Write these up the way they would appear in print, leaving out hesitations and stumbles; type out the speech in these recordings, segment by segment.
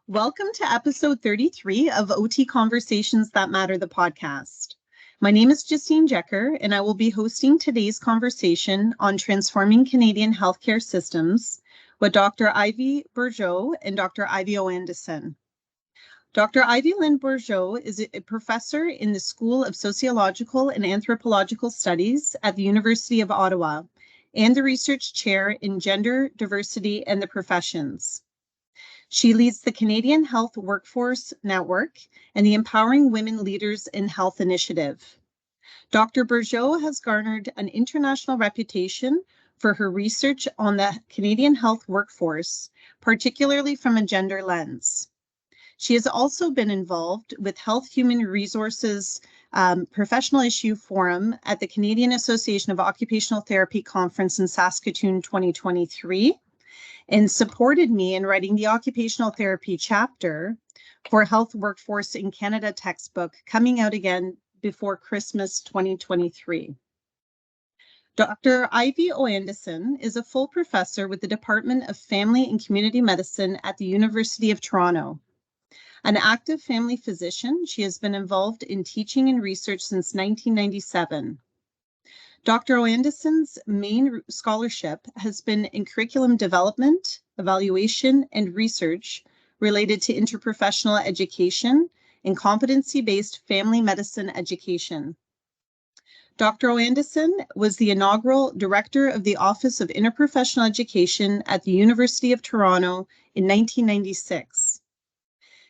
Welcome to episode 33 of OT Conversations That Matter, the podcast. My name is Justine Jecker, and I will be hosting today's conversation on transforming Canadian healthcare systems with Dr. Ivy Bourgeault and Dr. Ivy Oandasan. Dr. Ivy Lynn Bourgeault is a professor in the School of Sociological and Anthropological Studies at the University of Ottawa and the research chair in Gender, Diversity, and the Professions. She leads the Canadian Health Workforce Network and the Empowering Women Leaders in Health initiative. Dr. Bourgeault has garnered an international reputation for her research on the Canadian health workforce, particularly from a gender lens. She has also been involved with Health Human Resources Professional Issue Forum at the Canadian Association of Occupational Therapy Conference in Saskatoon 2023, and supported me in writing the occupational therapy chapter for Health Workforce in Canada textbook coming out again before Christmas 2023. Dr. Ivy Oandasan is a full professor with the Department of Family and Community Medicine at the University of Toronto. An active family physician, she has been involved in teaching and research since 1997. Dr. Oandasan's main scholarship has been in curriculum development, evaluation, and research related to interprofessional education and competency-based family medicine education. Dr. Oandasan was the inaugural director of the Office of Interprofessional Education at the University of Toronto in 1996.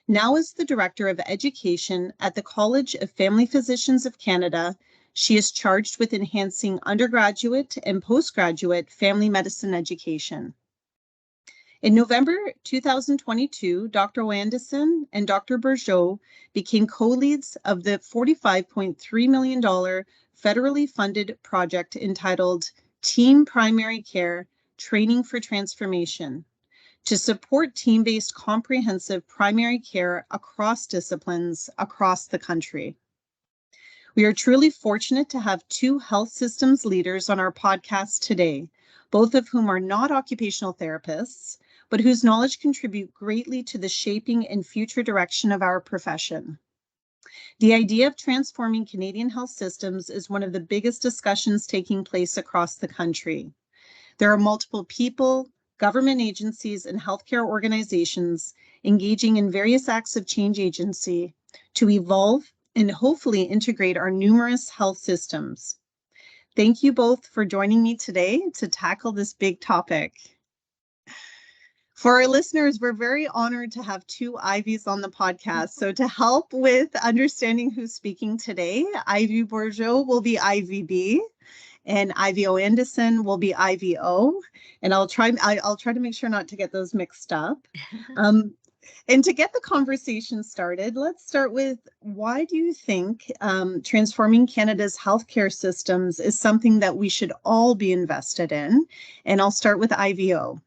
Now as the Director of Education at the College of Family Physicians of Canada, she is charged with enhancing undergraduate and postgraduate family medicine education. In November 2022, Dr. Oandasan and Dr. Bourgeault became co-leads of the $45.3 million federally funded project entitled Team Primary Care Training for Transformation to support team-based comprehensive primary care across disciplines across the country. We are truly fortunate to have two health systems leaders on our podcast today, both of whom are not occupational therapists, but whose knowledge contribute greatly to the shaping and future direction of our profession. The idea of transforming Canadian health systems is one of the biggest discussions taking place across the country. There are multiple people, government agencies, and healthcare organizations engaging in various acts of change agency to evolve and hopefully integrate our numerous health systems. Thank you both for joining me today to tackle this big topic. For our listeners, we're very honored to have two Ivies on the podcast. So to help with understanding who's speaking today, Ivy Bourgeault will be IVB and Ivy Oandasan will be IVO. And I'll try to make sure not to get those mixed up. And to get the conversation started, let's start with, why do you think transforming Canada's healthcare systems is something that we should all be invested in? And I'll start with IVO.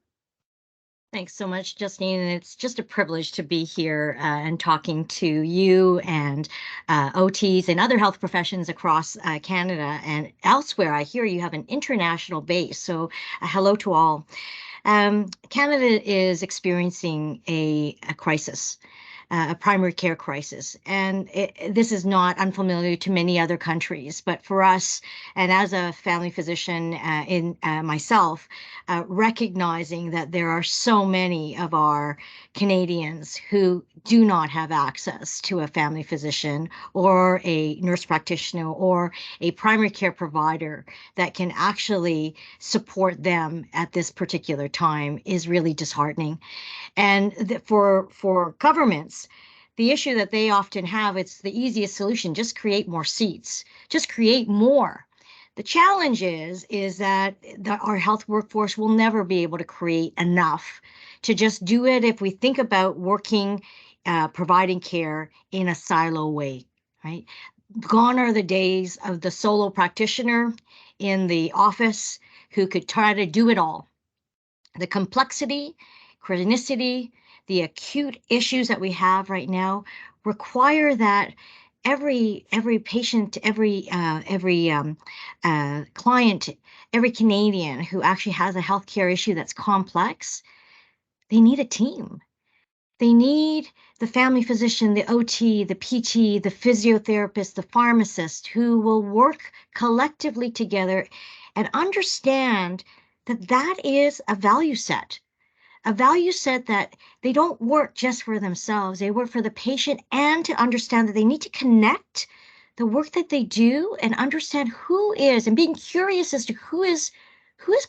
Thanks so much, Justine. And it's just a privilege to be here and talking to you and OTs and other health professions across Canada and elsewhere. I hear you have an international base, so hello to all. Canada is experiencing a crisis, a primary care crisis. And this is not unfamiliar to many other countries, but for us, and as a family physician in myself, recognizing that there are so many of our Canadians who do not have access to a family physician or a nurse practitioner or a primary care provider that can actually support them at this particular time is really disheartening. And for governments, the issue that they often have, it's the easiest solution: just create more seats, just create more. The challenge is that our health workforce will never be able to create enough to just do it if we think about working, providing care in a silo way, right? Gone are the days of the solo practitioner in the office who could try to do it all. The complexity, chronicity, the acute issues that we have right now require that every patient, every client, every Canadian who actually has a healthcare issue that's complex, they need a team. They need the family physician, the OT, the PT, the physiotherapist, the pharmacist who will work collectively together and understand that that is a value set that they don't work just for themselves. They work for the patient, and to understand that they need to connect the work that they do and understand who is, and being curious as to who is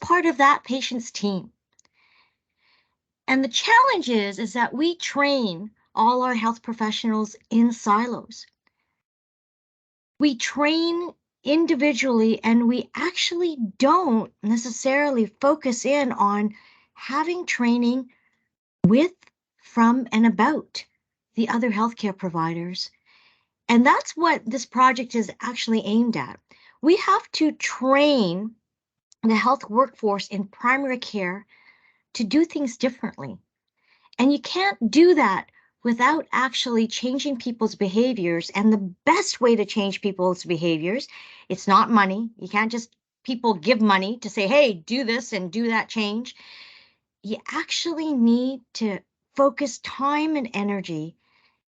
part of that patient's team. And the challenge is that we train all our health professionals in silos. We train individually, and we actually don't necessarily focus in on having training with, from, and about the other healthcare providers. And that's what this project is actually aimed at. We have to train the health workforce in primary care to do things differently. And you can't do that without actually changing people's behaviors. And the best way to change people's behaviors, it's not money. You can't just people give money to say, hey, do this and do that change. You actually need to focus time and energy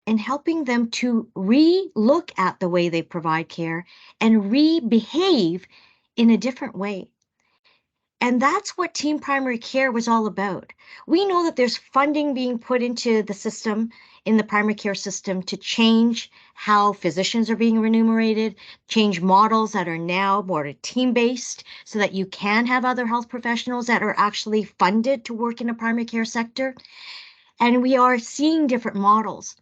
in helping them to re-look at the way they provide care and re-behave in a different way. And that's what Team Primary Care was all about. We know that there's funding being put into the system, in the primary care system, to change how physicians are being remunerated, change models that are now more team-based so that you can have other health professionals that are actually funded to work in the primary care sector. And we are seeing different models.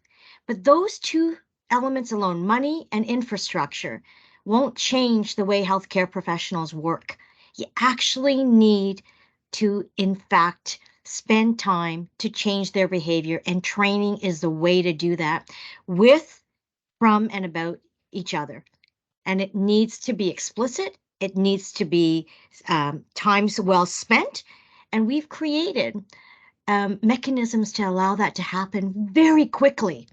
But those two elements alone, money and infrastructure, won't change the way healthcare professionals work. You actually need to, in fact, spend time to change their behavior, and training is the way to do that with, from, and about each other. And it needs to be explicit. It needs to be times well spent. And we've created mechanisms to allow that to happen very quickly,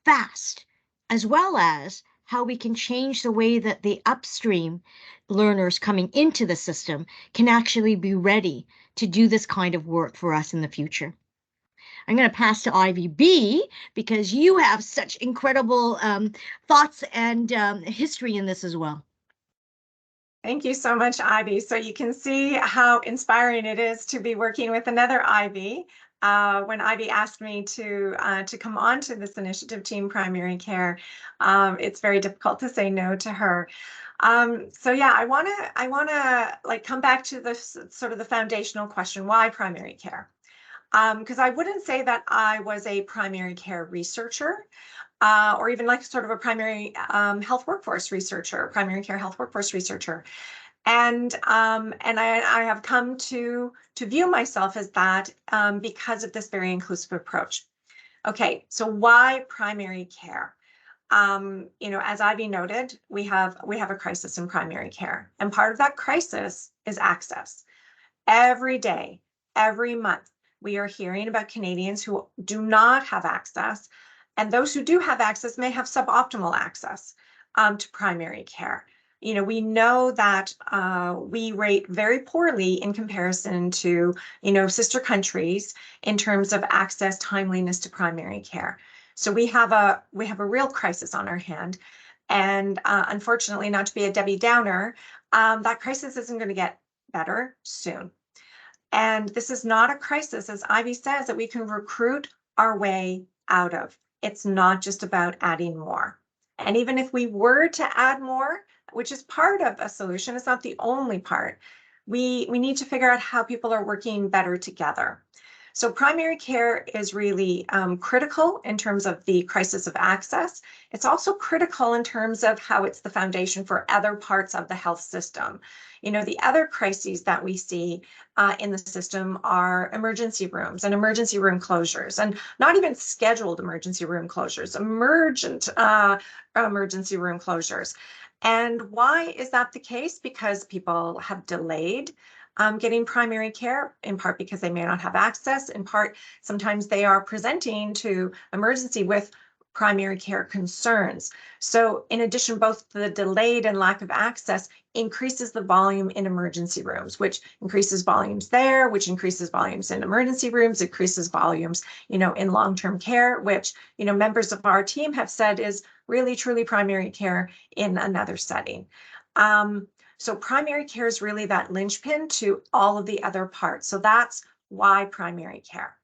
fast, as well as how we can change the way that the upstream learners coming into the system can actually be ready to do this kind of work for us in the future. I'm going to pass to Ivy B, because you have such incredible thoughts and history in this as well. Thank you so much, Ivy. So you can see how inspiring it is to be working with another Ivy. When Ivy asked me to come on to this initiative, Team Primary Care, it's very difficult to say no to her. So yeah, I wanna like come back to the sort of the foundational question: why primary care? Because I wouldn't say that I was a primary care researcher. Or even like sort of a primary health workforce researcher, primary care health workforce researcher. And I have come to view myself as that because of this very inclusive approach. Okay, so why primary care? As Ivy noted, we have a crisis in primary care, and part of that crisis is access. Every day, every month, we are hearing about Canadians who do not have access, and those who do have access may have suboptimal access to primary care. We know that we rate very poorly in comparison to, sister countries in terms of access, timeliness to primary care. So we have a real crisis on our hand. And unfortunately, not to be a Debbie Downer, that crisis isn't going to get better soon. And this is not a crisis, as Ivy says, that we can recruit our way out of. It's not just about adding more. And even if we were to add more, which is part of a solution, it's not the only part, we need to figure out how people are working better together. So primary care is really critical in terms of the crisis of access. It's also critical in terms of how it's the foundation for other parts of the health system. The other crises that we see in the system are emergency rooms and emergency room closures, and not even scheduled emergency room closures, emergent emergency room closures. And why is that the case? Because people have delayed getting primary care, in part because they may not have access, in part sometimes they are presenting to emergency with primary care concerns. So in addition, both the delayed and lack of access increases the volume in emergency rooms, which increases volumes there, which increases volumes in emergency rooms, increases volumes, in long-term care, which, members of our team have said is really, truly primary care in another setting. So primary care is really that linchpin to all of the other parts. So that's why primary care.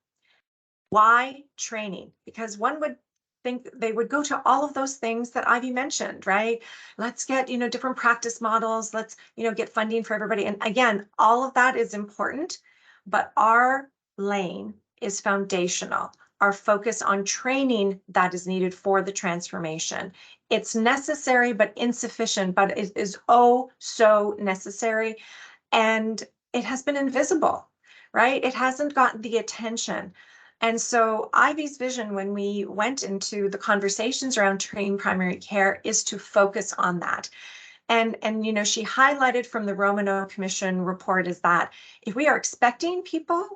Why training? Because one would think they would go to all of those things that Ivy mentioned, right? Let's get, different practice models. Let's, get funding for everybody. And again, all of that is important, but our lane is foundational. Our focus on training that is needed for the transformation. It's necessary, but insufficient, but it is oh so necessary. And it has been invisible, right? It hasn't gotten the attention. And so Ivy's vision when we went into the conversations around trained primary care is to focus on that. And she highlighted from the Romano Commission report is that if we are expecting people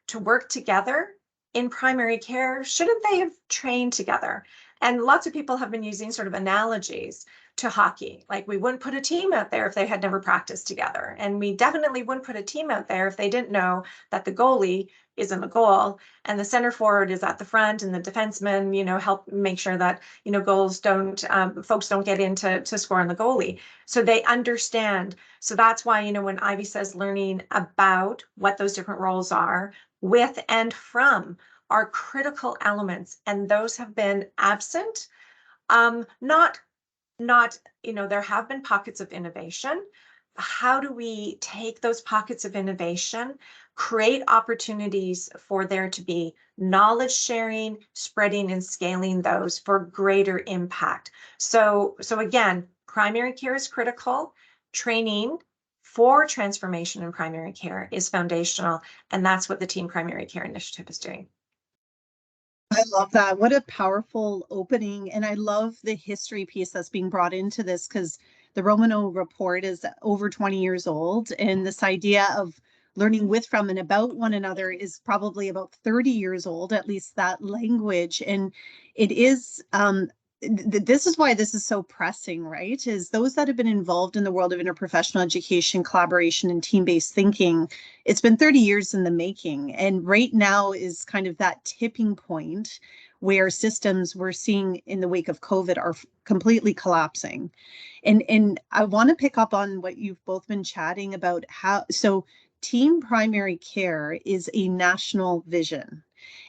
to work together in primary care, shouldn't they have trained together? And lots of people have been using sort of analogies to hockey. Like we wouldn't put a team out there if they had never practiced together. And we definitely wouldn't put a team out there if they didn't know that the goalie is in the goal and the center forward is at the front and the defenseman, help make sure that, goals don't, folks don't get in to score on the goalie. So they understand. So that's why, when Ivy says learning about what those different roles are with and from are critical elements. And those have been absent. Not, there have been pockets of innovation. How do we take those pockets of innovation, create opportunities for there to be knowledge sharing, spreading and scaling those for greater impact? So again, primary care is critical. Training for transformation in primary care is foundational. And that's what the Team Primary Care Initiative is doing. I love that. What a powerful opening. And I love the history piece that's being brought into this because the Romano report is over 20 years old. And this idea of learning with, from, and about one another is probably about 30 years old, at least that language. And it is, this is why this is so pressing, right? Is those that have been involved in the world of interprofessional education, collaboration, and team-based thinking, it's been 30 years in the making. And right now is kind of that tipping point where systems we're seeing in the wake of COVID are completely collapsing. And I want to pick up on what you've both been chatting about. So Team Primary Care is a national vision.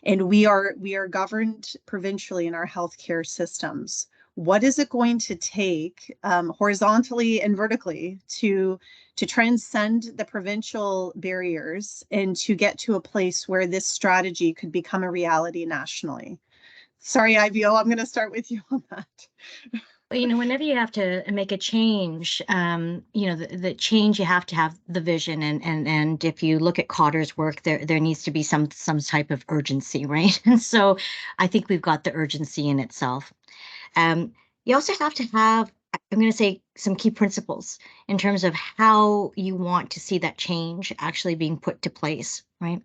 And we are governed provincially in our healthcare systems. What is it going to take horizontally and vertically to transcend the provincial barriers and to get to a place where this strategy could become a reality nationally? Sorry, IVO, I'm going to start with you on that. Whenever you have to make a change, the change, you have to have the vision. And if you look at Cotter's work, there needs to be some type of urgency, right? And so I think we've got the urgency in itself. You also have to have, I'm going to say, some key principles in terms of how you want to see that change actually being put to place, right?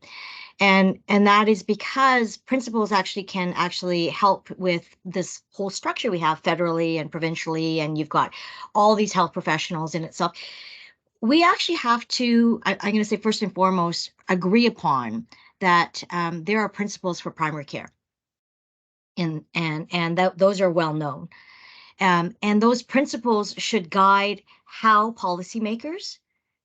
And that is because principles can help with this whole structure we have federally and provincially, and you've got all these health professionals in itself. We actually have to, I'm going to say first and foremost, agree upon that there are principles for primary care. And those are well known. And those principles should guide how policymakers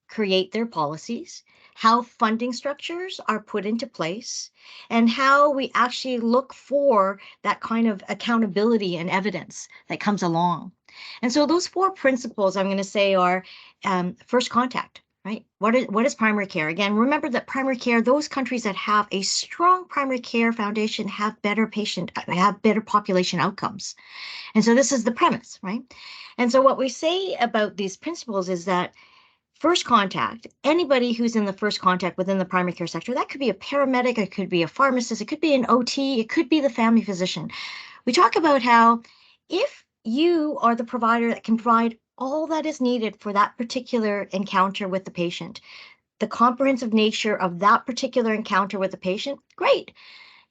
create their policies, how funding structures are put into place, and how we actually look for that kind of accountability and evidence that comes along. And so those 4 principles I'm going to say are first contact, right? What is primary care? Again, remember that primary care, those countries that have a strong primary care foundation have better population outcomes. And so this is the premise, right? And so what we say about these principles is that first contact, anybody who's in the first contact within the primary care sector, that could be a paramedic, it could be a pharmacist, it could be an OT, it could be the family physician. We talk about how if you are the provider that can provide all that is needed for that particular encounter with the patient, the comprehensive nature of that particular encounter with the patient, great.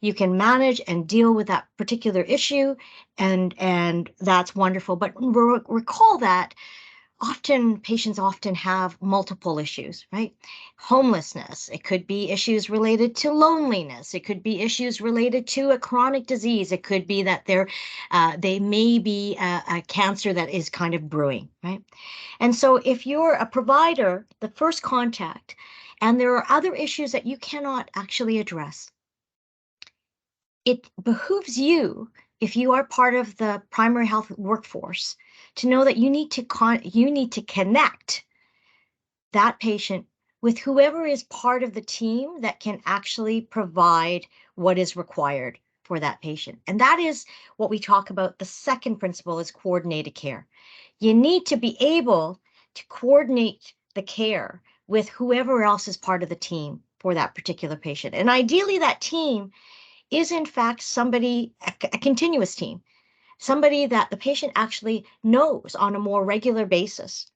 you can manage and deal with that particular issue, and that's wonderful. But recall that patients often have multiple issues, right? Homelessness, it could be issues related to loneliness, it could be issues related to a chronic disease, it could be that they may be a cancer that is kind of brewing, right? And so if you're a provider, the first contact, and there are other issues that you cannot actually address, it behooves you, if you are part of the primary health workforce, to know that you need to connect that patient with whoever is part of the team that can actually provide what is required for that patient. And that is what we talk about. The second principle is coordinated care. You need to be able to coordinate the care with whoever else is part of the team for that particular patient. And ideally, that team is in fact somebody, a continuous team, somebody that the patient actually knows on a more regular basis.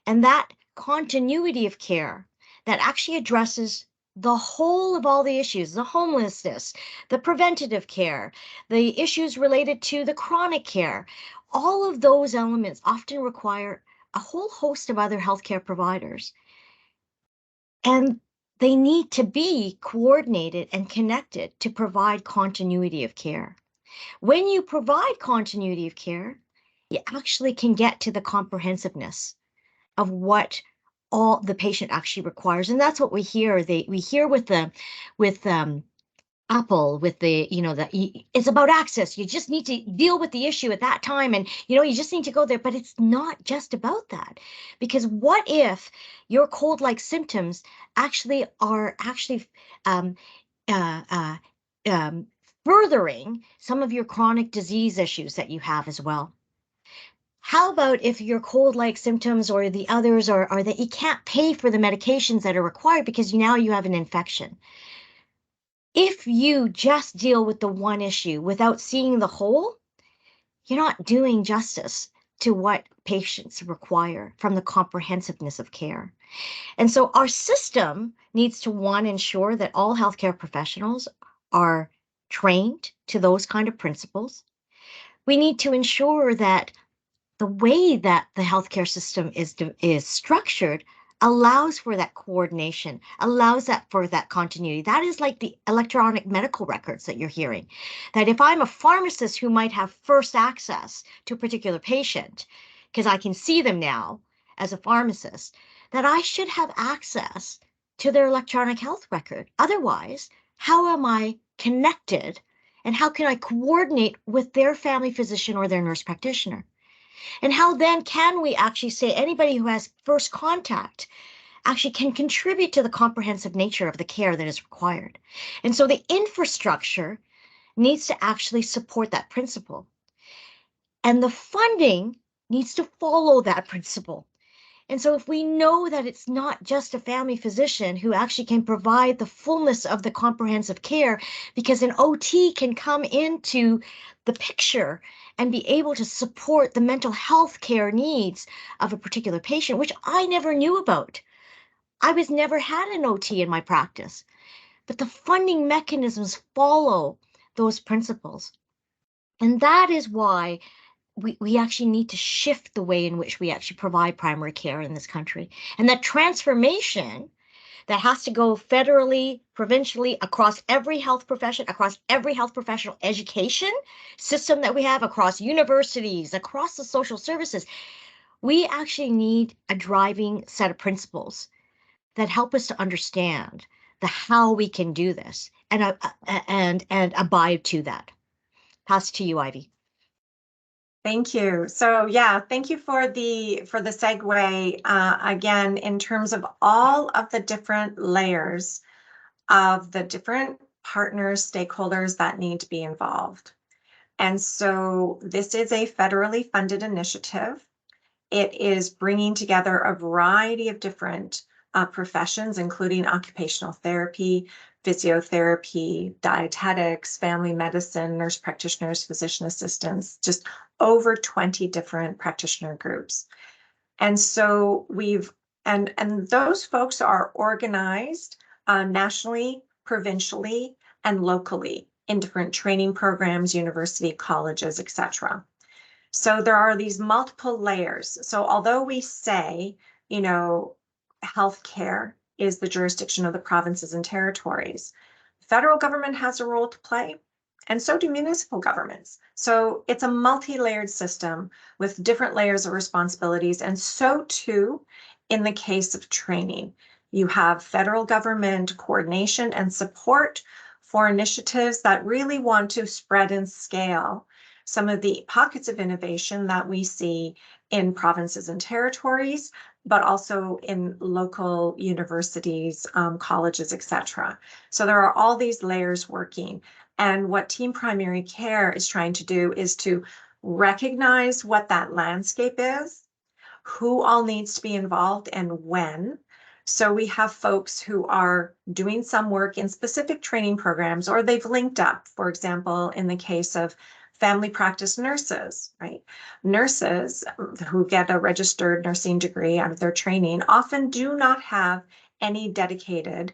And that continuity of care that actually addresses the whole of all the issues, the homelessness, the preventative care, the issues related to the chronic care, all of those elements often require a whole host of other healthcare providers. And they need to be coordinated and connected to provide continuity of care. When you provide continuity of care, you actually can get to the comprehensiveness of what all the patient actually requires. And that's what we hear. We hear with Apple, with it's about access. You just need to deal with the issue at that time, and you just need to go there. But it's not just about that, because what if your cold-like symptoms actually are um, uh, uh, furthering some of your chronic disease issues that you have as well? How about if your cold-like symptoms or the others are that you can't pay for the medications that are required because now you have an infection? If you just deal with the one issue without seeing the whole, you're not doing justice to what patients require from the comprehensiveness of care. And so our system needs to, one, ensure that all healthcare professionals are trained to those kind of principles. We need to ensure that the way that the healthcare system is structured allows for that coordination, allows for that continuity. That is like the electronic medical records that you're hearing. That if I'm a pharmacist who might have first access to a particular patient, because I can see them now as a pharmacist, that I should have access to their electronic health record. Otherwise, how am I connected, and how can I coordinate with their family physician or their nurse practitioner? And how then can we actually say anybody who has first contact actually can contribute to the comprehensive nature of the care that is required? And so the infrastructure needs to actually support that principle. And the funding needs to follow that principle. And so if we know that it's not just a family physician who actually can provide the fullness of the comprehensive care, because an OT can come into the picture and be able to support the mental health care needs of a particular patient, which I never knew about. I was never had an OT in my practice, but the funding mechanisms follow those principles. And that is why we actually need to shift the way in which we actually provide primary care in this country. And that transformation that has to go federally, provincially, across every health profession, across every health professional education system that we have, across universities, across the social services, we actually need a driving set of principles that help us to understand the how we can do this and abide to that. Pass to you, Ivy. Thank you. So yeah, thank you for the segue. Again, in terms of all of the different layers of the different partners, stakeholders that need to be involved. And so this is a federally funded initiative. It is bringing together a variety of different professions, including occupational therapy, physiotherapy, dietetics, family medicine, nurse practitioners, physician assistants, just over 20 different practitioner groups. And so and those folks are organized nationally, provincially, and locally in different training programs, university, colleges, etc. So there are these multiple layers. So although we say, healthcare is the jurisdiction of the provinces and territories, the federal government has a role to play, and so do municipal governments. So it's a multi-layered system with different layers of responsibilities, and so too in the case of training. You have federal government coordination and support for initiatives that really want to spread and scale some of the pockets of innovation that we see in provinces and territories, but also in local universities, colleges, etc. So there are all these layers working. And what Team Primary Care is trying to do is to recognize what that landscape is, who all needs to be involved and when. So we have folks who are doing some work in specific training programs, or they've linked up, for example, in the case of family practice nurses, right? Nurses who get a registered nursing degree out of their training often do not have any dedicated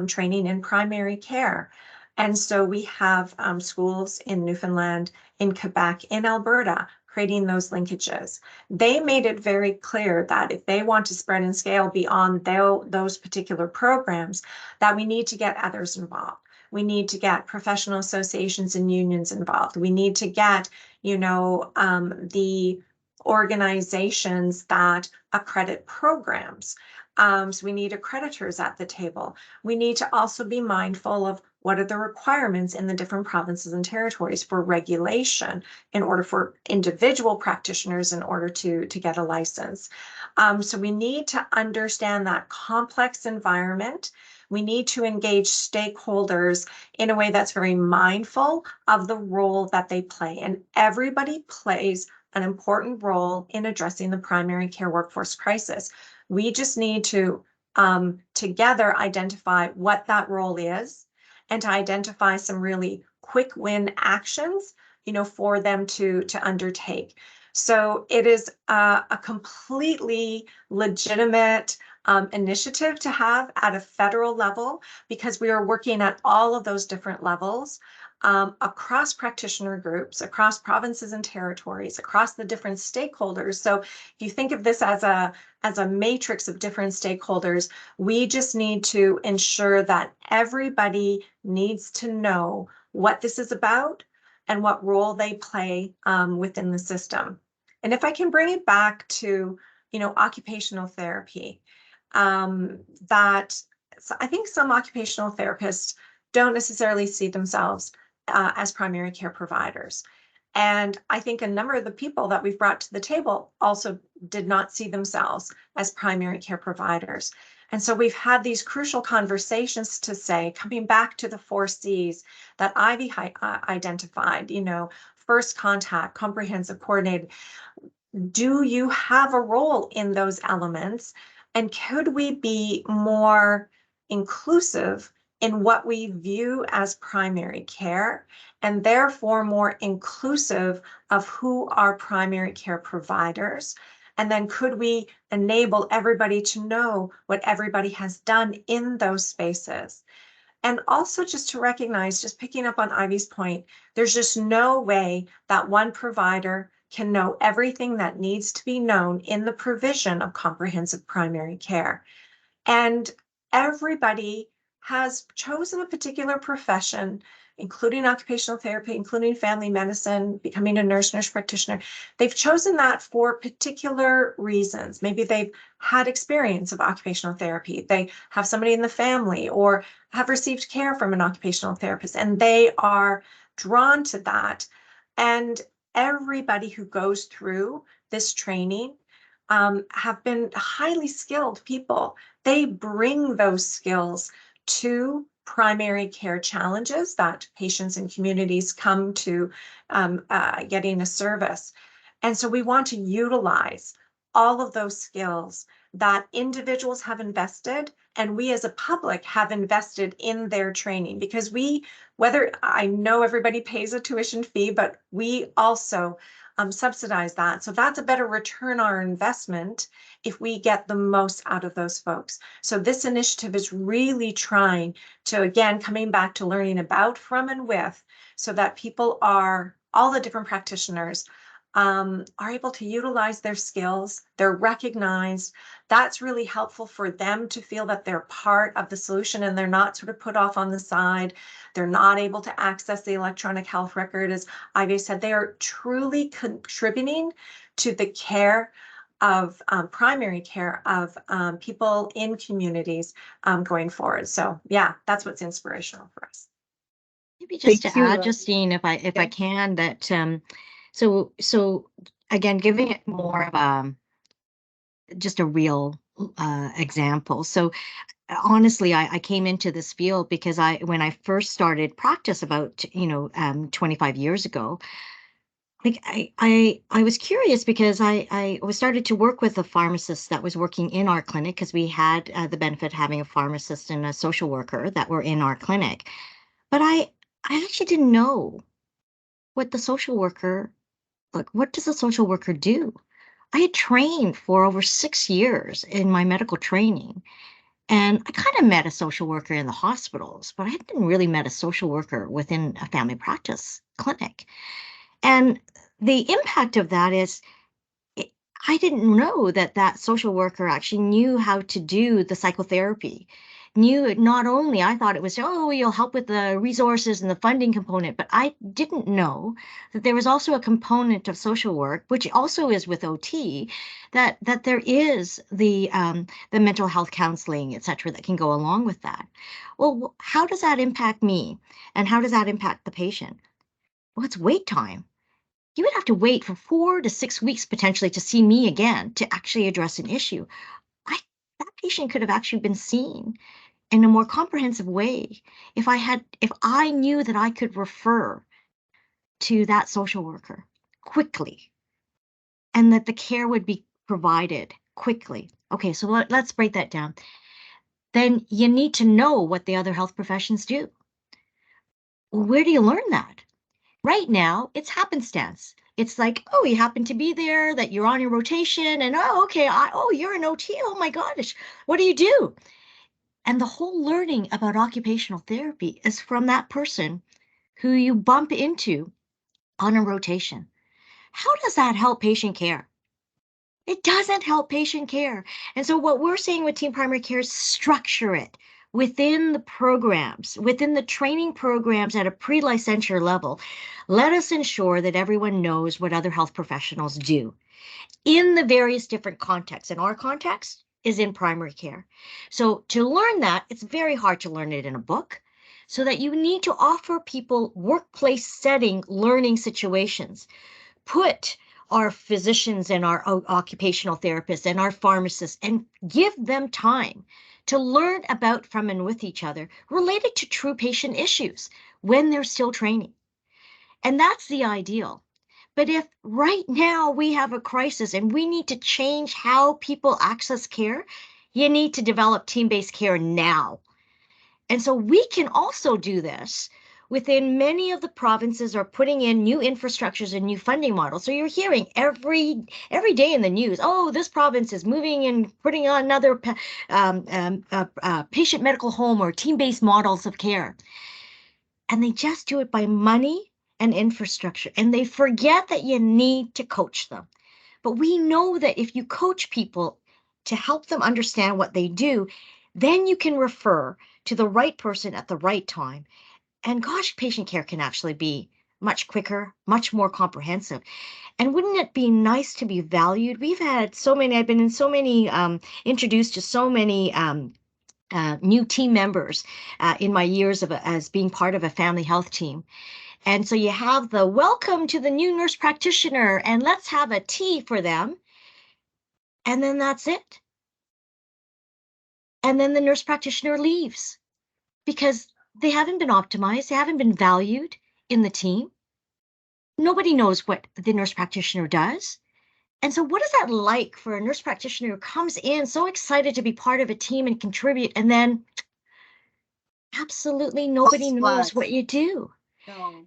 training in primary care. And so we have schools in Newfoundland, in Quebec, in Alberta, creating those linkages. They made it very clear that if they want to spread and scale beyond those particular programs, that we need to get others involved. We need to get professional associations and unions involved. We need to get, the organizations that accredit programs. So we need accreditors at the table. We need to also be mindful of what are the requirements in the different provinces and territories for regulation in order for individual practitioners in order to get a license. So we need to understand that complex environment. We need to engage stakeholders in a way that's very mindful of the role that they play. And everybody plays an important role in addressing the primary care workforce crisis. We just need to together identify what that role is and to identify some really quick win actions, for them to undertake. So it is a completely legitimate initiative to have at a federal level, because we are working at all of those different levels across practitioner groups, across provinces and territories, across the different stakeholders. So if you think of this as a matrix of different stakeholders, we just need to ensure that everybody needs to know what this is about and what role they play within the system. And if I can bring it back to, occupational therapy, that I think some occupational therapists don't necessarily see themselves as primary care providers. And I think a number of the people that we've brought to the table also did not see themselves as primary care providers. And so we've had these crucial conversations to say, coming back to the 4 C's that Ivy identified, first contact, comprehensive, coordinated. Do you have a role in those elements? And could we be more inclusive in what we view as primary care, and therefore more inclusive of who are primary care providers? And then could we enable everybody to know what everybody has done in those spaces? And also just to recognize, just picking up on Ivy's point, there's just no way that one provider can know everything that needs to be known in the provision of comprehensive primary care. And everybody has chosen a particular profession, including occupational therapy, including family medicine, becoming a nurse practitioner. They've chosen that for particular reasons. Maybe they've had experience of occupational therapy. They have somebody in the family or have received care from an occupational therapist, and they are drawn to that. And everybody who goes through this training have been highly skilled people. They bring those skills to primary care challenges that patients and communities come to getting a service. And so we want to utilize all of those skills that individuals have invested and we as a public have invested in their training, because whether I know everybody pays a tuition fee, but we also subsidize that. So that's a better return on our investment if we get the most out of those folks. So this initiative is really trying to, again, coming back to learning about, from, and with, so that people are, all the different practitioners are able to utilize their skills, they're recognized. That's really helpful for them to feel that they're part of the solution and they're not sort of put off on the side. They're not able to access the electronic health record. As Ivy said, they are truly contributing to the care of primary care of people in communities going forward. So yeah, that's what's inspirational for us. Maybe just Thank to you. add, Justine, if I Yeah. can, that so again, giving it more of just a real example. So honestly, I came into this field because when I first started practice about 25 years ago, like I was curious because I was started to work with a pharmacist that was working in our clinic, because we had the benefit of having a pharmacist and a social worker that were in our clinic. But I actually didn't know what the social worker, like, what does a social worker do? I had trained for over 6 years in my medical training, and I kind of met a social worker in the hospitals, but I hadn't really met a social worker within a family practice clinic. And the impact of that is, it, I didn't know that that social worker actually knew how to do the psychotherapy. Knew it not only, I thought it was, oh, you'll help with the resources and the funding component, but I didn't know that there was also a component of social work, which also is with OT, that there is the mental health counseling, et cetera, that can go along with that. Well, how does that impact me? And how does that impact the patient? Well, it's wait time. You would have to wait for 4 to 6 weeks potentially to see me again to actually address an issue. That patient could have actually been seen in a more comprehensive way if I knew that I could refer to that social worker quickly and that the care would be provided quickly. Okay, so let's break that down. Then you need to know what the other health professions do. Well, where do you learn that? Right now, it's happenstance. It's like, oh, you happen to be there, that you're on your rotation, and oh, okay, you're an OT. Oh my gosh, what do you do? And the whole learning about occupational therapy is from that person who you bump into on a rotation. How does that help patient care? It doesn't help patient care. And so what we're saying with Team Primary Care is structure it within the programs, within the training programs at a pre-licensure level. Let us ensure that everyone knows what other health professionals do in the various different contexts. And our context is in primary care. So to learn that, it's very hard to learn it in a book, so that you need to offer people workplace setting learning situations. Put our physicians and our occupational therapists and our pharmacists and give them time to learn about, from, and with each other related to true patient issues when they're still training. And that's the ideal. But if right now we have a crisis and we need to change how people access care, you need to develop team-based care now. And so we can also do this within many of the provinces are putting in new infrastructures and new funding models. So you're hearing every day in the news, oh, this province is moving and putting on another patient medical home or team-based models of care. And they just do it by money and infrastructure. And they forget that you need to coach them. But we know that if you coach people to help them understand what they do, then you can refer to the right person at the right time. And gosh, patient care can actually be much quicker, much more comprehensive. And wouldn't it be nice to be valued? We've had so many, I've been in so many, introduced to so many new team members in my years as being part of a family health team. And so you have the welcome to the new nurse practitioner and let's have a tea for them. And then that's it. And then the nurse practitioner leaves because they haven't been optimized. They haven't been valued in the team. Nobody knows what the nurse practitioner does. And so what is that like for a nurse practitioner who comes in so excited to be part of a team and contribute, and then absolutely nobody knows what you do? No.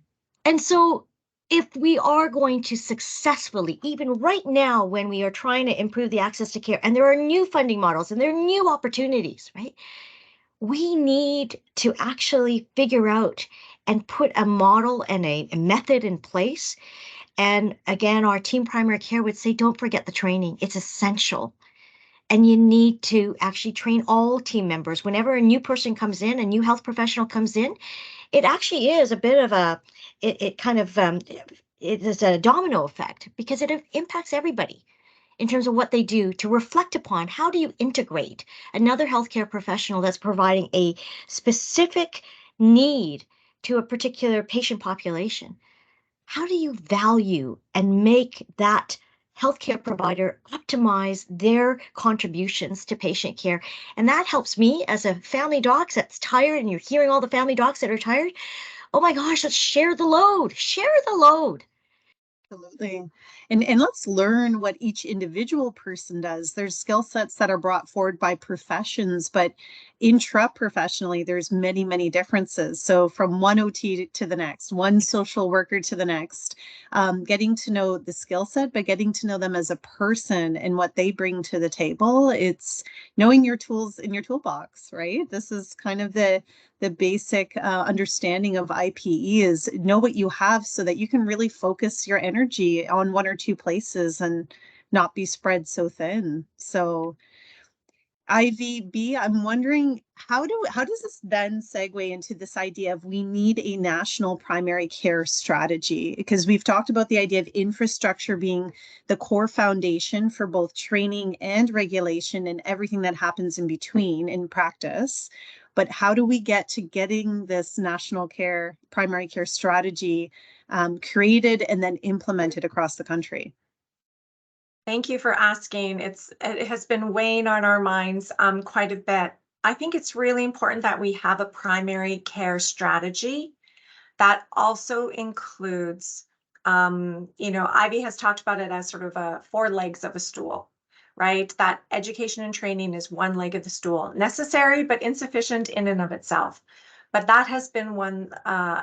And so if we are going to successfully, even right now when we are trying to improve the access to care, and there are new funding models and there are new opportunities, right? We need to actually figure out and put a model and a method in place. And again, our team primary care would say, don't forget the training. It's essential. And you need to actually train all team members. Whenever a new person comes in, a new health professional comes in, it actually is a bit of a, it kind of, it is a domino effect because it impacts everybody in terms of what they do, to reflect upon how do you integrate another healthcare professional that's providing a specific need to a particular patient population. How do you value and make that healthcare provider optimize their contributions to patient care? And that helps me as a family doc that's tired, and you're hearing all the family docs that are tired. Oh my gosh, let's share the load. Share the load. Absolutely. And let's learn what each individual person does. There's skill sets that are brought forward by professions, but intra-professionally, there's many, many differences. So from one OT to the next, one social worker to the next, getting to know the skill set, but getting to know them as a person and what they bring to the table. It's knowing your tools in your toolbox, right? This is kind of the basic understanding of IPE, is know what you have so that you can really focus your energy on one or two places and not be spread so thin. So IVB, I'm wondering how does this then segue into this idea of we need a national primary care strategy? Because we've talked about the idea of infrastructure being the core foundation for both training and regulation and everything that happens in between in practice. But how do we get to getting this national care primary care strategy created and then implemented across the country? Thank you for asking. It has been weighing on our minds quite a bit. I think it's really important that we have a primary care strategy that also includes, Ivy has talked about it as sort of four legs of a stool, right? That education and training is one leg of the stool, necessary but insufficient in and of itself. But that has been one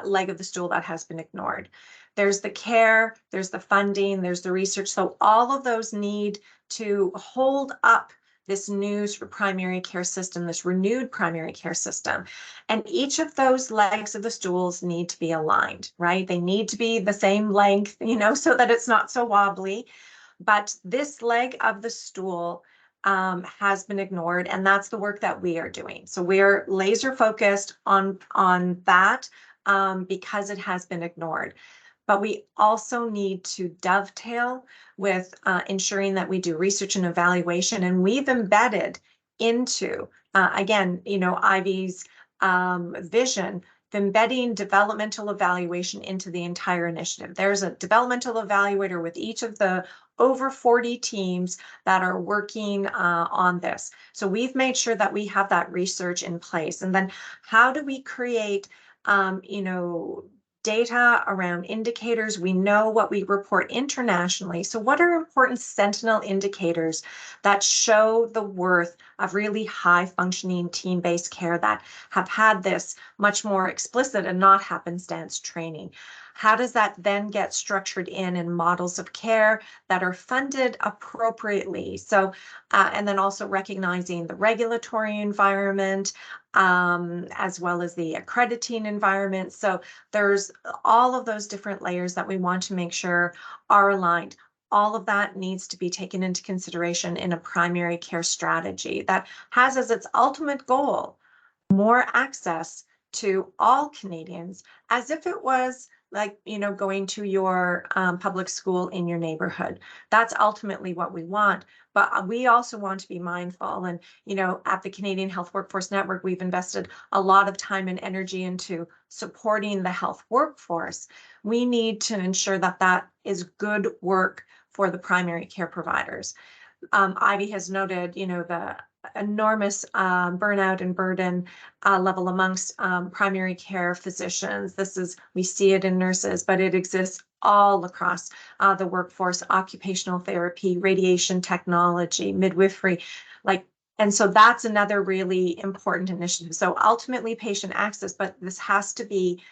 leg of the stool that has been ignored. There's the care, there's the funding, there's the research. So all of those need to hold up this new primary care system, this renewed primary care system. And each of those legs of the stools need to be aligned, right? They need to be the same length, so that it's not so wobbly. But this leg of the stool has been ignored, and that's the work that we are doing. So we're laser focused on that because it has been ignored. But we also need to dovetail with ensuring that we do research and evaluation, and we've embedded into, again, Ivy's vision, embedding developmental evaluation into the entire initiative. There's a developmental evaluator with each of the over 40 teams that are working on this. So we've made sure that we have that research in place. And then how do we create, data around indicators? We know what we report internationally. So what are important sentinel indicators that show the worth of really high functioning team-based care that have had this much more explicit and not happenstance training? How does that then get structured in models of care that are funded appropriately? So, and then also recognizing the regulatory environment, as well as the accrediting environment. So there's all of those different layers that we want to make sure are aligned. All of that needs to be taken into consideration in a primary care strategy that has as its ultimate goal more access to all Canadians, as if it was like, going to your public school in your neighborhood. That's ultimately what we want. But we also want to be mindful. And, at the Canadian Health Workforce Network, we've invested a lot of time and energy into supporting the health workforce. We need to ensure that that is good work for the primary care providers. Ivy has noted, the enormous burnout and burden level amongst primary care physicians. We see it in nurses, but it exists all across the workforce: occupational therapy, radiation technology, midwifery, and so that's another really important initiative. So ultimately patient access, but this has to be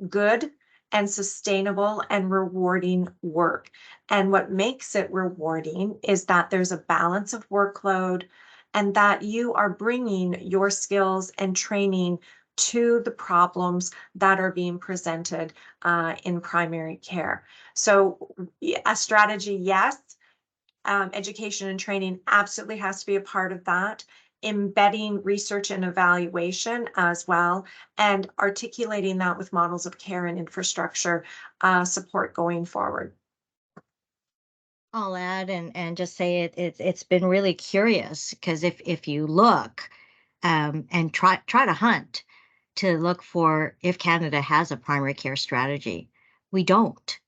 good and sustainable and rewarding work. And what makes it rewarding is that there's a balance of workload and that you are bringing your skills and training to the problems that are being presented in primary care. So a strategy, yes. Education and training absolutely has to be a part of that. Embedding research and evaluation as well, and articulating that with models of care and infrastructure support going forward. I'll add and just say it's been really curious because if you look and try to hunt to look for if Canada has a primary care strategy, we don't.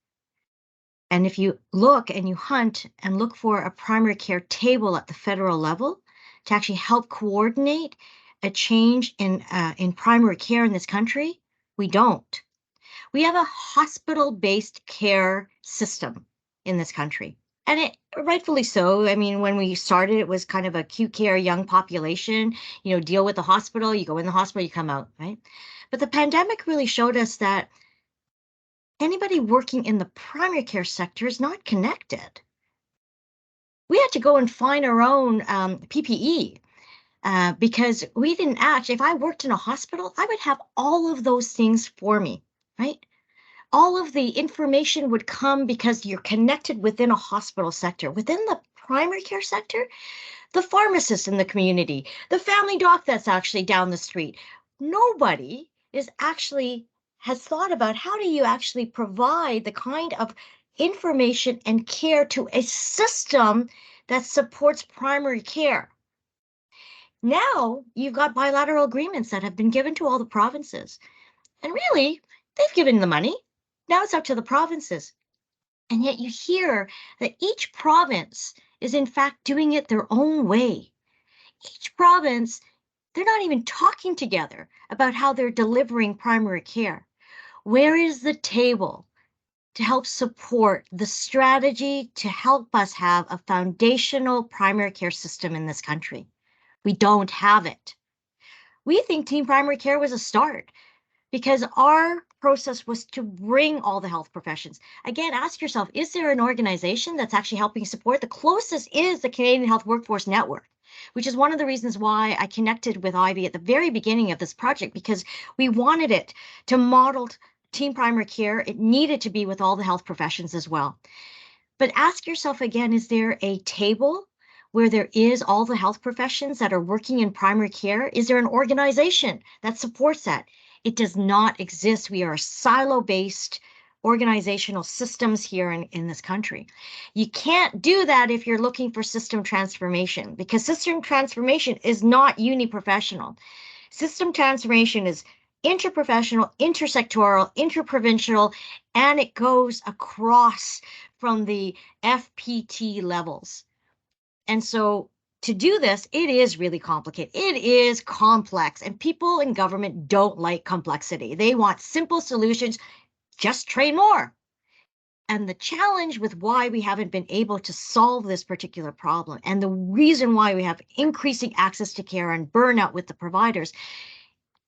And if you look and you hunt and look for a primary care table at the federal level to actually help coordinate a change in primary care in this country, we don't. We have a hospital-based care system in this country. And it rightfully so. I mean, when we started, it was kind of acute care, young population, deal with the hospital, you go in the hospital, you come out, right? But the pandemic really showed us that anybody working in the primary care sector is not connected. We had to go and find our own PPE because we didn't actually, if I worked in a hospital, I would have all of those things for me, right? All of the information would come because you're connected within a hospital sector. Within the primary care sector, the pharmacist in the community, the family doc that's actually down the street, nobody has thought about how do you actually provide the kind of information and care to a system that supports primary care. Now you've got bilateral agreements that have been given to all the provinces. And really, they've given the money. Now it's up to the provinces. And yet you hear that each province is in fact doing it their own way. Each province, they're not even talking together about how they're delivering primary care. Where is the table to help support the strategy to help us have a foundational primary care system in this country? We don't have it. We think Team Primary Care was a start because our process was to bring all the health professions. Again, ask yourself, is there an organization that's actually helping support? The closest is the Canadian Health Workforce Network, which is one of the reasons why I connected with Ivy at the very beginning of this project, because we wanted it to model Team Primary Care. It needed to be with all the health professions as well. But ask yourself again, is there a table where there is all the health professions that are working in primary care? Is there an organization that supports that? It does not exist. We are silo-based organizational systems here in this country. You can't do that if you're looking for system transformation, because system transformation is not uniprofessional. System transformation is interprofessional, intersectoral, interprovincial, and it goes across from the FPT levels. And so to do this, it is really complicated. It is complex, and people in government don't like complexity. They want simple solutions, just train more. And the challenge with why we haven't been able to solve this particular problem, and the reason why we have increasing access to care and burnout with the providers,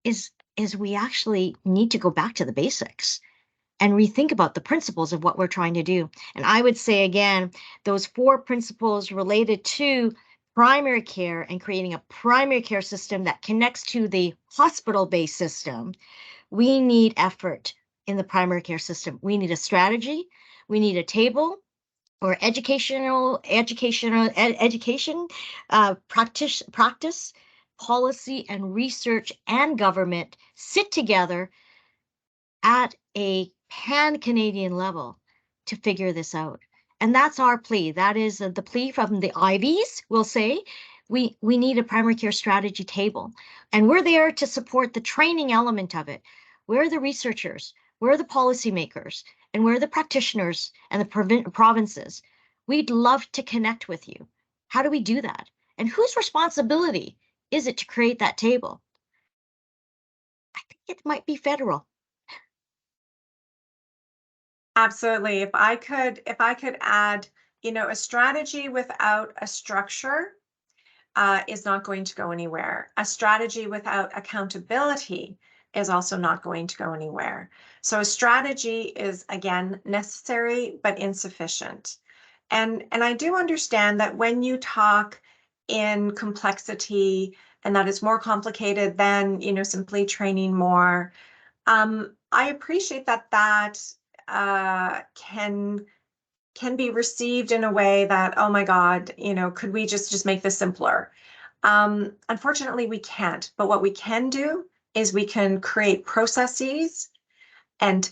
is we actually need to go back to the basics and rethink about the principles of what we're trying to do. And I would say, again, those 4 principles related to primary care and creating a primary care system that connects to the hospital-based system. We need effort in the primary care system. We need a strategy. We need a table or education, practice, policy, and research and government sit together at a pan-Canadian level to figure this out. And that's our plea. That is the plea from the Ivies. Will say we need a primary care strategy table. And we're there to support the training element of it. We're the researchers, we're the policymakers, and we're the practitioners and the provinces. We'd love to connect with you. How do we do that? And whose responsibility is it to create that table? I think it might be federal. Absolutely. If I could add, a strategy without a structure is not going to go anywhere. A strategy without accountability is also not going to go anywhere. So a strategy is, again, necessary but insufficient. And I do understand that when you talk in complexity and that it's more complicated than, simply training more, I appreciate that can be received in a way that, oh my God, could we just make this simpler? Unfortunately, we can't. But what we can do is we can create processes and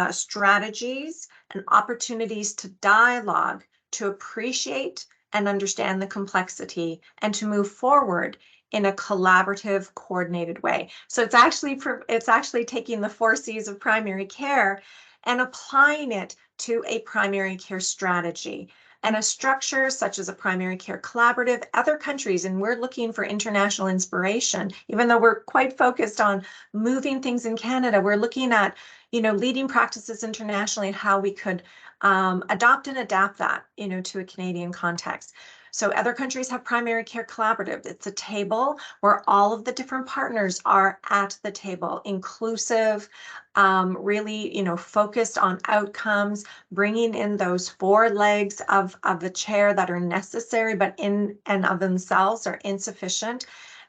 strategies and opportunities to dialogue, to appreciate and understand the complexity, and to move forward in a collaborative, coordinated way. So it's actually taking the 4 C's of primary care and applying it to a primary care strategy and a structure such as a primary care collaborative. Other countries, and we're looking for international inspiration, even though we're quite focused on moving things in Canada, we're looking at leading practices internationally and how we could adopt and adapt that, to a Canadian context. So other countries have primary care collaborative. It's a table where all of the different partners are at the table, inclusive, really, focused on outcomes, bringing in those 4 legs of the chair that are necessary, but in and of themselves are insufficient.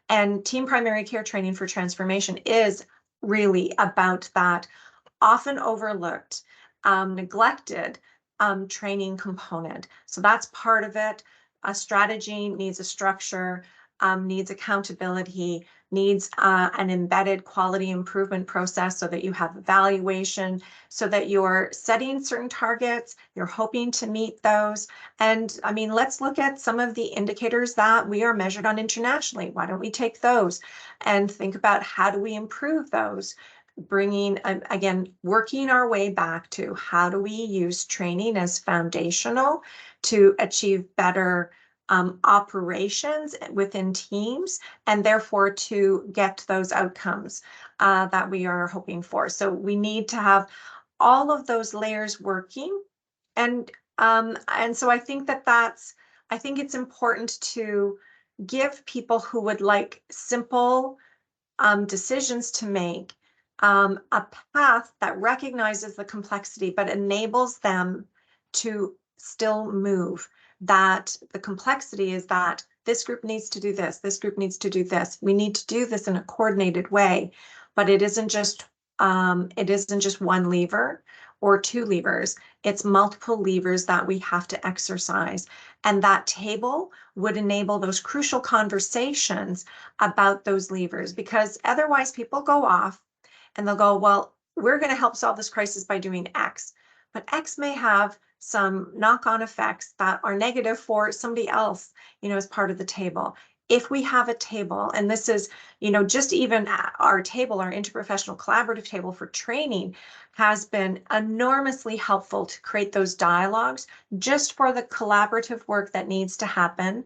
And team primary care training for transformation is really about that often overlooked, neglected training component. So that's part of it. A strategy needs a structure, needs accountability, needs an embedded quality improvement process so that you have evaluation, so that you're setting certain targets, you're hoping to meet those. And I mean, let's look at some of the indicators that we are measured on internationally. Why don't we take those and think about how do we improve those? Bringing, again, working our way back to how do we use training as foundational to achieve better operations within teams, and therefore to get those outcomes that we are hoping for. So we need to have all of those layers working, and so I think I think it's important to give people who would like simple decisions to make a path that recognizes the complexity but enables them to still move. That the complexity is that this group needs to do this group needs to do this. We need to do this in a coordinated way, but it isn't just one lever or 2 levers. It's multiple levers that we have to exercise. And that table would enable those crucial conversations about those levers, because otherwise people go off and they'll go, well, we're going to help solve this crisis by doing X, but X may have some knock-on effects that are negative for somebody else, as part of the table. If we have a table, and this is, just even our table, our interprofessional collaborative table for training has been enormously helpful to create those dialogues just for the collaborative work that needs to happen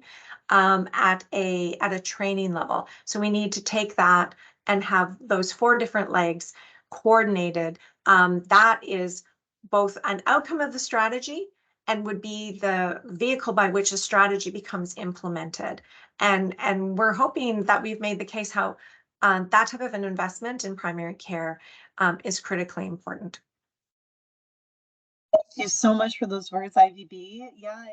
at a training level. So we need to take that and have those 4 different legs coordinated. That is both an outcome of the strategy and would be the vehicle by which a strategy becomes implemented. And we're hoping that we've made the case how that type of an investment in primary care is critically important. Thank you so much for those words, IVB. Yeah,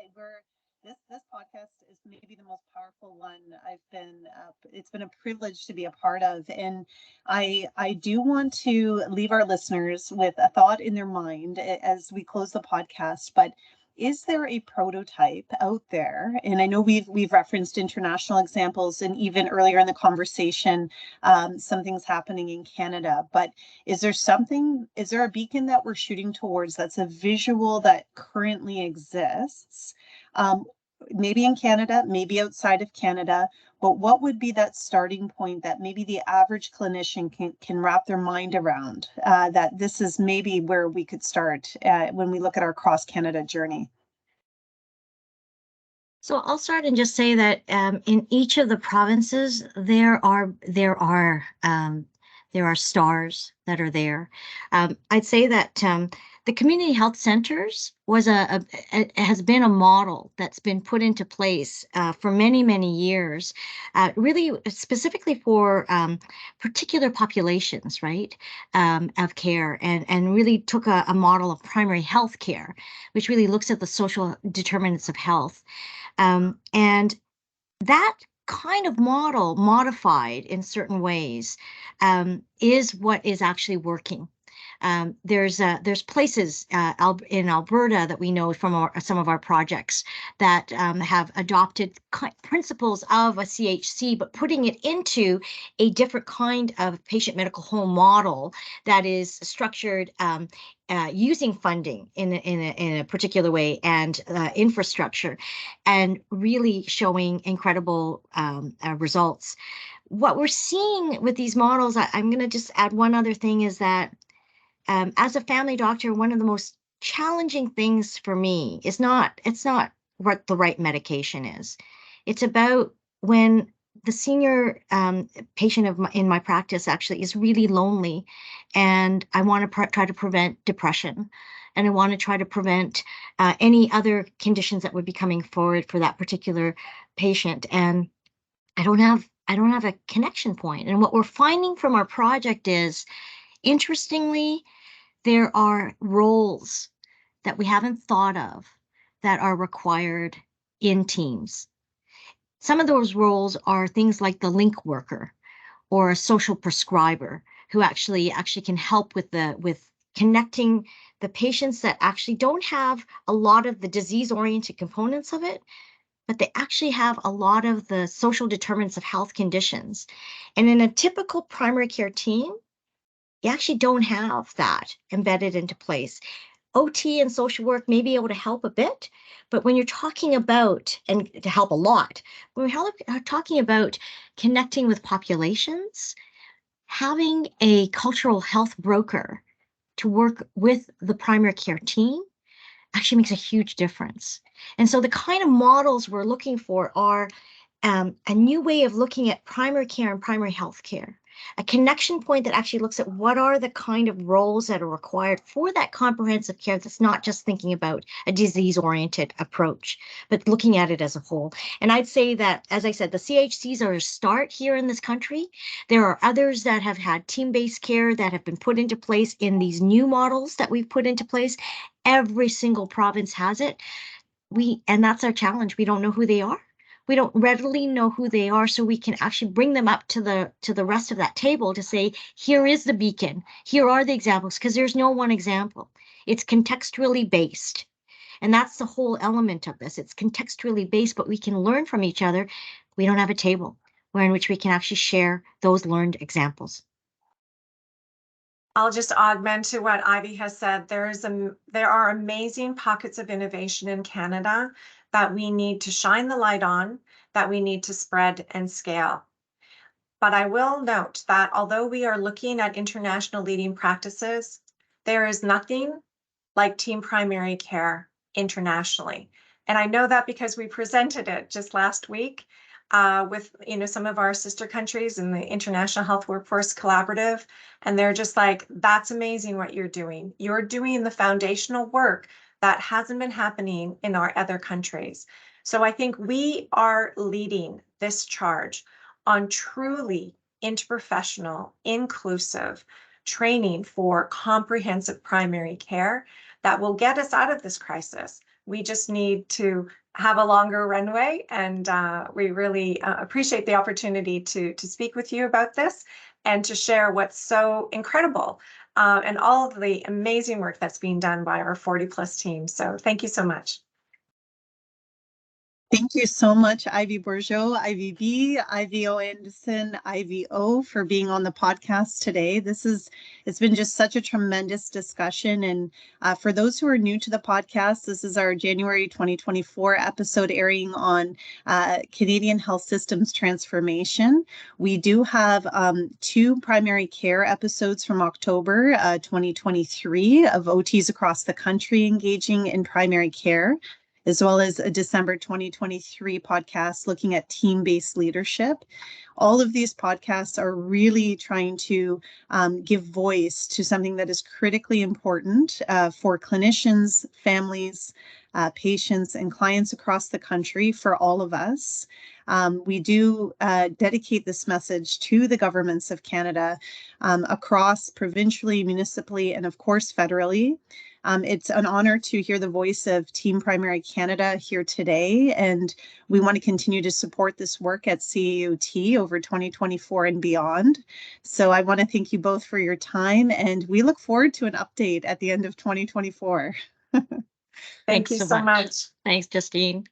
this podcast is maybe the most powerful one I've been. It's been a privilege to be a part of, and I do want to leave our listeners with a thought in their mind as we close the podcast. But is there a prototype out there? And I know we've referenced international examples, and even earlier in the conversation, some things happening in Canada. But is there a beacon that we're shooting towards that's a visual that currently exists? Maybe in Canada, maybe outside of Canada, but what would be that starting point that maybe the average clinician can wrap their mind around, that this is maybe where we could start when we look at our cross-Canada journey? So I'll start and just say that in each of the provinces, there are stars that are there. I'd say that the community health centers has been a model that's been put into place for many, many years, really specifically for particular populations, right, of care, and really took a model of primary health care, which really looks at the social determinants of health. And that kind of model, modified in certain ways, is what is actually working. There's places in Alberta that we know from some of our projects that have adopted principles of a CHC, but putting it into a different kind of patient medical home model that is structured using funding in a particular way, and infrastructure, and really showing incredible results. What we're seeing with these models, I'm going to just add one other thing, is that as a family doctor, one of the most challenging things for me is it's not what the right medication is. It's about when the senior patient in my practice actually is really lonely, and I want to try to prevent depression, and I want to try to prevent any other conditions that would be coming forward for that particular patient. And I don't have a connection point. And what we're finding from our project is, interestingly, there are roles that we haven't thought of that are required in teams. Some of those roles are things like the link worker or a social prescriber, who actually can help with connecting the patients that actually don't have a lot of the disease-oriented components of it, but they actually have a lot of the social determinants of health conditions. And in a typical primary care team, you actually don't have that embedded into place. OT and social work may be able to help a bit, but when you're talking about, and to help a lot, when we're talking about connecting with populations, having a cultural health broker to work with the primary care team actually makes a huge difference. And so the kind of models we're looking for are a new way of looking at primary care and primary health care, a connection point that actually looks at what are the kind of roles that are required for that comprehensive care, that's not just thinking about a disease-oriented approach, but looking at it as a whole. And I'd say that, as I said, the CHCs are a start here in this country. There are others that have had team-based care that have been put into place in these new models that we've put into place. Every single province has it. And that's our challenge. We don't know who they are. We don't readily know who they are, so we can actually bring them up to the rest of that table to say, here is the beacon, here are the examples, because there's no one example. It's contextually based. And that's the whole element of this. It's contextually based, but we can learn from each other. We don't have a table in which we can actually share those learned examples. I'll just augment to what Ivy has said. There are amazing pockets of innovation in Canada that we need to shine the light on, that we need to spread and scale. But I will note that although we are looking at international leading practices, there is nothing like team primary care internationally. And I know that because we presented it just last week with some of our sister countries in the International Health Workforce Collaborative, and they're just like, that's amazing what you're doing. You're doing the foundational work that hasn't been happening in our other countries. So I think we are leading this charge on truly interprofessional, inclusive training for comprehensive primary care that will get us out of this crisis. We just need to have a longer runway, and we really appreciate the opportunity to speak with you about this and to share what's so incredible and all of the amazing work that's being done by our 40+ team. So thank you so much. Thank you so much, Ivy Bourgeault, Ivy B, Ivy Oandasan, Ivy O, for being on the podcast today. It's been just such a tremendous discussion. And for those who are new to the podcast, this is our January 2024 episode airing on Canadian health systems transformation. We do have 2 primary care episodes from October 2023 of OTs across the country engaging in primary care, as well as a December 2023 podcast looking at team-based leadership. all of these podcasts are really trying to give voice to something that is critically important for clinicians, families, patients, and clients across the country, for all of us. We do dedicate this message to the governments of Canada across provincially, municipally, and of course federally. It's an honor to hear the voice of Team Primary Canada here today, and we want to continue to support this work at CAOT over 2024 and beyond. So I want to thank you both for your time, and we look forward to an update at the end of 2024. Thank you so much. Thanks, Justine.